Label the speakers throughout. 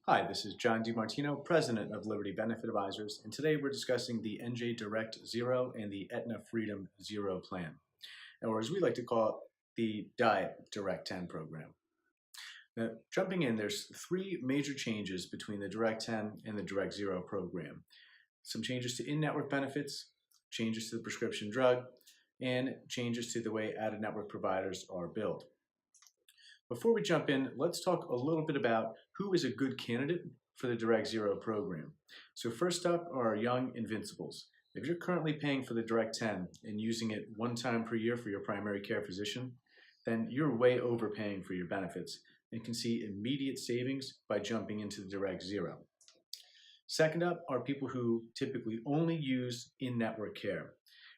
Speaker 1: Hi, this is John DiMartino, President of Liberty Benefit Advisors, and today we're discussing the NJ Direct Zero and the Aetna Freedom Zero plan, or as we like to call it, the Diet Direct 10 program. Now, jumping in, there's three major changes between the Direct 10 and the Direct Zero program. Some changes to in-network benefits, changes to the prescription drug, and changes to the way out-of-network providers are billed. Before we jump in, let's talk a little bit about who is a good candidate for the Direct Zero program. So first up are young invincibles. If you're currently paying for the Direct 10 and using it one time per year for your primary care physician, then you're way overpaying for your benefits and can see immediate savings by jumping into the Direct Zero. Second up are people who typically only use in-network care.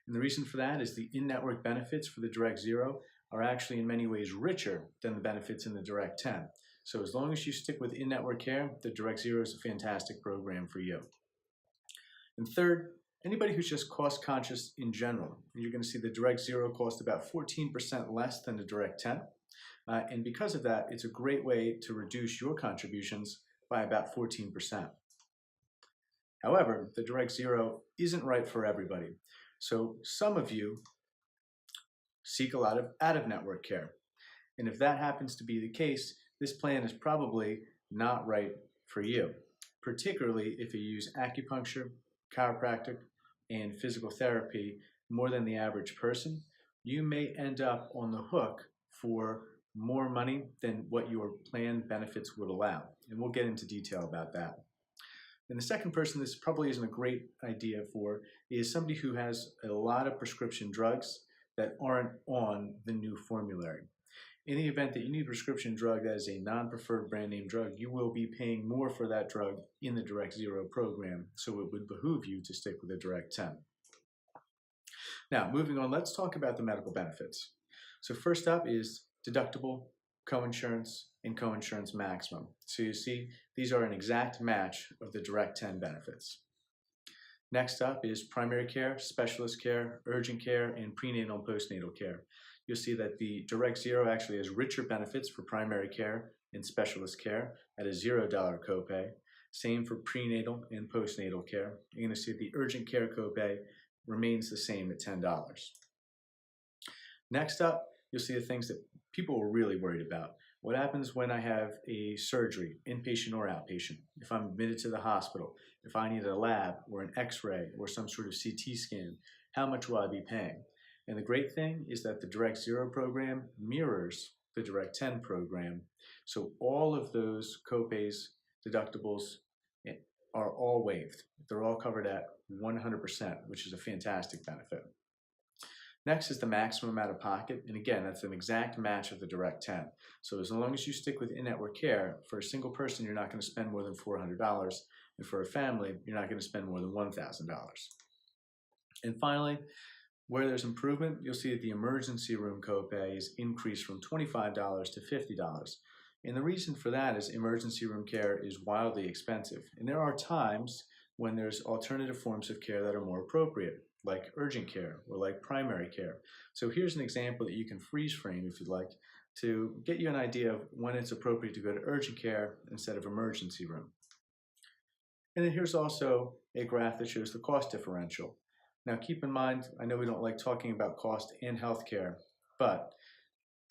Speaker 1: And the reason for that is the in-network benefits for the Direct Zero are actually in many ways richer than the benefits in the Direct 10. So as long as you stick with in-network care, the Direct Zero is a fantastic program for you. And third, anybody who's just cost conscious in general. You're going to see the Direct Zero cost about 14% less than the Direct 10. And because of that, it's a great way to reduce your contributions by about 14%. However, the Direct Zero isn't right for everybody. So some of you seek a lot of out-of-network care. And if that happens to be the case, this plan is probably not right for you, particularly if you use acupuncture, chiropractic, and physical therapy more than the average person. You may end up on the hook for more money than what your plan benefits would allow. And we'll get into detail about that. And the second person this probably isn't a great idea for is somebody who has a lot of prescription drugs that aren't on the new formulary. In the event that you need a prescription drug that is a non-preferred brand name drug, you will be paying more for that drug in the Direct Zero program, so it would behoove you to stick with the Direct 10. Now, moving on, let's talk about the medical benefits. So first up is deductible, coinsurance, and coinsurance maximum. So you see, these are an exact match of the Direct 10 benefits. Next up is primary care, specialist care, urgent care, and prenatal and postnatal care. You'll see that the Direct Zero actually has richer benefits for primary care and specialist care at a $0 copay. Same for prenatal and postnatal care. You're going to see the urgent care copay remains the same at $10. Next up, you'll see the things that people are really worried about. What happens when I have a surgery, inpatient or outpatient? If I'm admitted to the hospital, if I need a lab or an x-ray or some sort of CT scan, how much will I be paying? And the great thing is that the Direct Zero program mirrors the Direct 10 program. So all of those copays, deductibles are all waived. They're all covered at 100%, which is a fantastic benefit. Next is the maximum out of pocket, and again, that's an exact match of the Direct 10. So as long as you stick with in-network care, for a single person, you're not going to spend more than $400, and for a family, you're not going to spend more than $1,000. And finally, where there's improvement, you'll see that the emergency room copay is increased from $25 to $50. And the reason for that is emergency room care is wildly expensive, and there are times when there's alternative forms of care that are more appropriate, like urgent care or like primary care. So here's an example that you can freeze frame if you'd like to get you an idea of when it's appropriate to go to urgent care instead of emergency room. And then here's also a graph that shows the cost differential. Now keep in mind, I know we don't like talking about cost in healthcare, but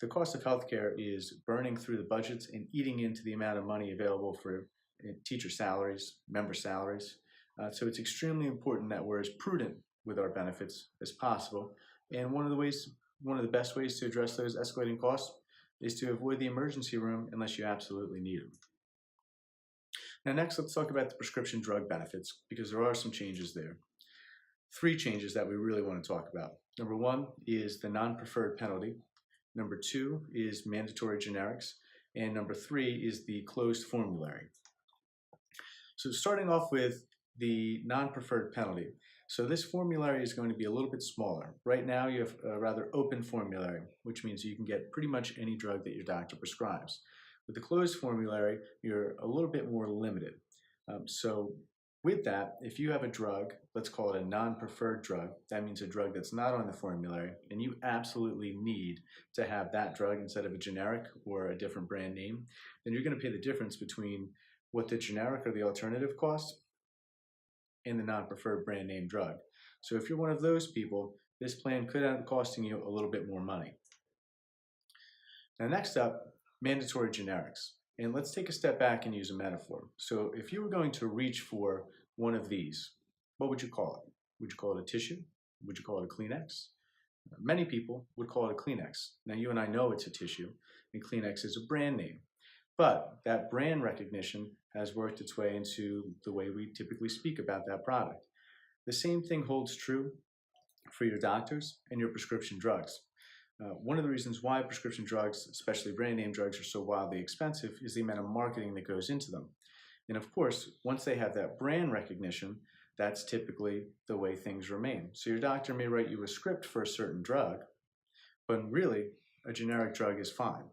Speaker 1: the cost of healthcare is burning through the budgets and eating into the amount of money available for teacher salaries, member salaries. So it's extremely important that we're as prudent with our benefits as possible. And one of the best ways to address those escalating costs is to avoid the emergency room unless you absolutely need them. Now next, let's talk about the prescription drug benefits, because there are some changes there. Three changes that we really want to talk about. Number one is the non-preferred penalty. Number two is mandatory generics. And number three is the closed formulary. So starting off with the non-preferred penalty. So this formulary is going to be a little bit smaller. Right now you have a rather open formulary, which means you can get pretty much any drug that your doctor prescribes. With the closed formulary, you're a little bit more limited. So With that, if you have a drug, let's call it a non-preferred drug, that means a drug that's not on the formulary, and you absolutely need to have that drug instead of a generic or a different brand name, then you're going to pay the difference between what the generic or the alternative costs and the non-preferred brand name drug. So if you're one of those people, this plan could end up costing you a little bit more money. Now next up, mandatory generics. And let's take a step back and use a metaphor. So if you were going to reach for one of these, what would you call it? Would you call it a tissue? Would you call it a Kleenex? Many people would call it a Kleenex. Now you and I know it's a tissue, and Kleenex is a brand name. But that brand recognition has worked its way into the way we typically speak about that product. The same thing holds true for your doctors and your prescription drugs. One of the reasons why prescription drugs, especially brand name drugs, are so wildly expensive is the amount of marketing that goes into them. And of course, once they have that brand recognition, that's typically the way things remain. So your doctor may write you a script for a certain drug, but really, a generic drug is fine.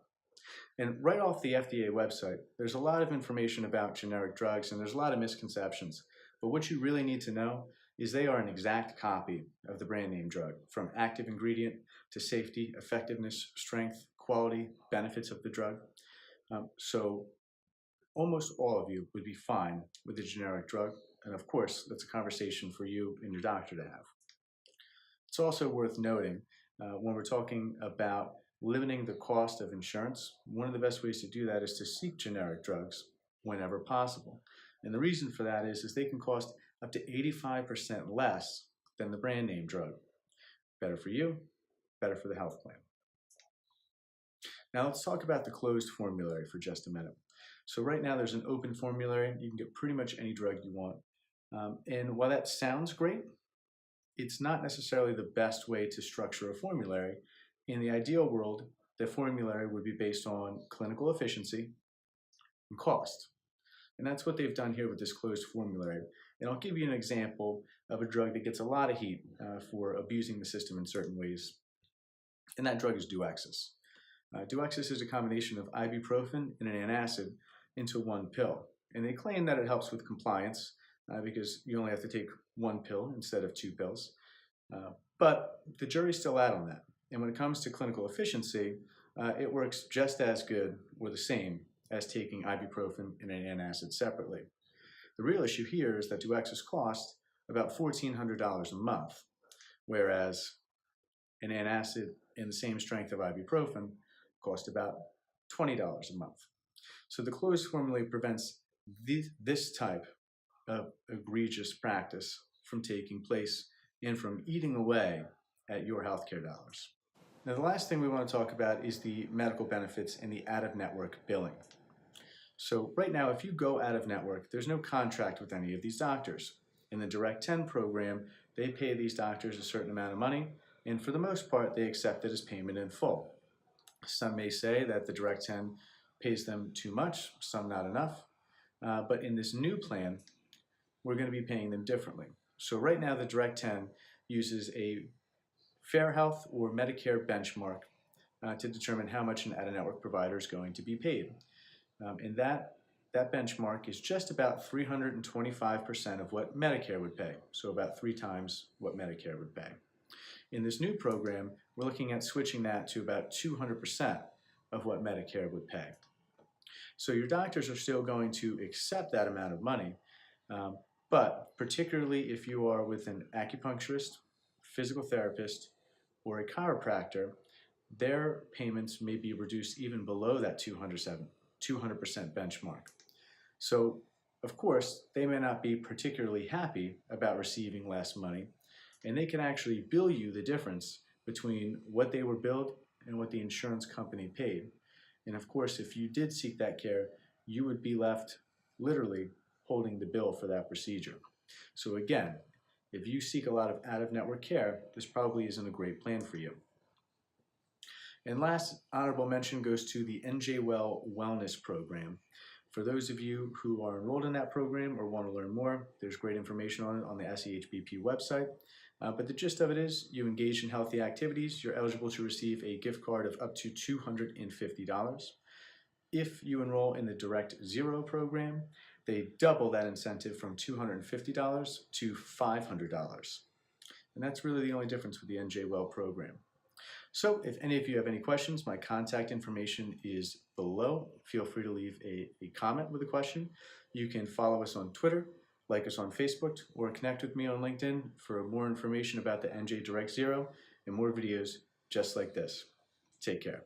Speaker 1: And right off the FDA website, there's a lot of information about generic drugs, and there's a lot of misconceptions. But what you really need to know is they are an exact copy of the brand name drug, from active ingredient to safety, effectiveness, strength, quality, benefits of the drug. So almost all of you would be fine with a generic drug. And of course, that's a conversation for you and your doctor to have. It's also worth noting when we're talking about limiting the cost of insurance, one of the best ways to do that is to seek generic drugs whenever possible. And the reason for that is they can cost up to 85% less than the brand name drug. Better for you, better for the health plan. Now let's talk about the closed formulary for just a minute. So right now there's an open formulary. You can get pretty much any drug you want. And while that sounds great, it's not necessarily the best way to structure a formulary. In the ideal world, the formulary would be based on clinical efficiency and cost. And that's what they've done here with this closed formulary. And I'll give you an example of a drug that gets a lot of heat for abusing the system in certain ways. And that drug is Duexis. Duexis is a combination of ibuprofen and an antacid into one pill. And they claim that it helps with compliance because you only have to take one pill instead of two pills. But the jury's still out on that. And when it comes to clinical efficiency, it works just as good or the same as taking ibuprofen and an antacid separately. The real issue here is that Duexis costs about $1,400 a month, whereas an antacid in the same strength of ibuprofen costs about $20 a month. So the closed formulary prevents this type of egregious practice from taking place and from eating away at your healthcare dollars. Now, the last thing we want to talk about is the medical benefits and the out-of-network billing. So right now, if you go out-of-network, there's no contract with any of these doctors. In the Direct 10 program, they pay these doctors a certain amount of money, and for the most part, they accept it as payment in full. Some may say that the Direct 10 pays them too much, some not enough, but in this new plan, we're going to be paying them differently. So right now, the Direct 10 uses a Fair Health or Medicare benchmark to determine how much an out-of-network provider is going to be paid. And that benchmark is just about 325% of what Medicare would pay, so about 3 times what Medicare would pay. In this new program, we're looking at switching that to about 200% of what Medicare would pay. So your doctors are still going to accept that amount of money, but particularly if you are with an acupuncturist, physical therapist, or a chiropractor, their payments may be reduced even below that 200% benchmark. So, of course, they may not be particularly happy about receiving less money, and they can actually bill you the difference between what they were billed and what the insurance company paid. And of course, if you did seek that care, you would be left literally holding the bill for that procedure. So again, if you seek a lot of out-of-network care, this probably isn't a great plan for you. And last honorable mention goes to the NJEA Wellness Program. For those of you who are enrolled in that program or want to learn more, there's great information on it on the SEHBP website. But the gist of it is, you engage in healthy activities, you're eligible to receive a gift card of up to $250. If you enroll in the Direct Zero program, they double that incentive from $250 to $500. And that's really the only difference with the NJ Well program. So if any of you have any questions, my contact information is below. Feel free to leave a comment with a question. You can follow us on Twitter, like us on Facebook, or connect with me on LinkedIn for more information about the NJ Direct Zero and more videos just like this. Take care.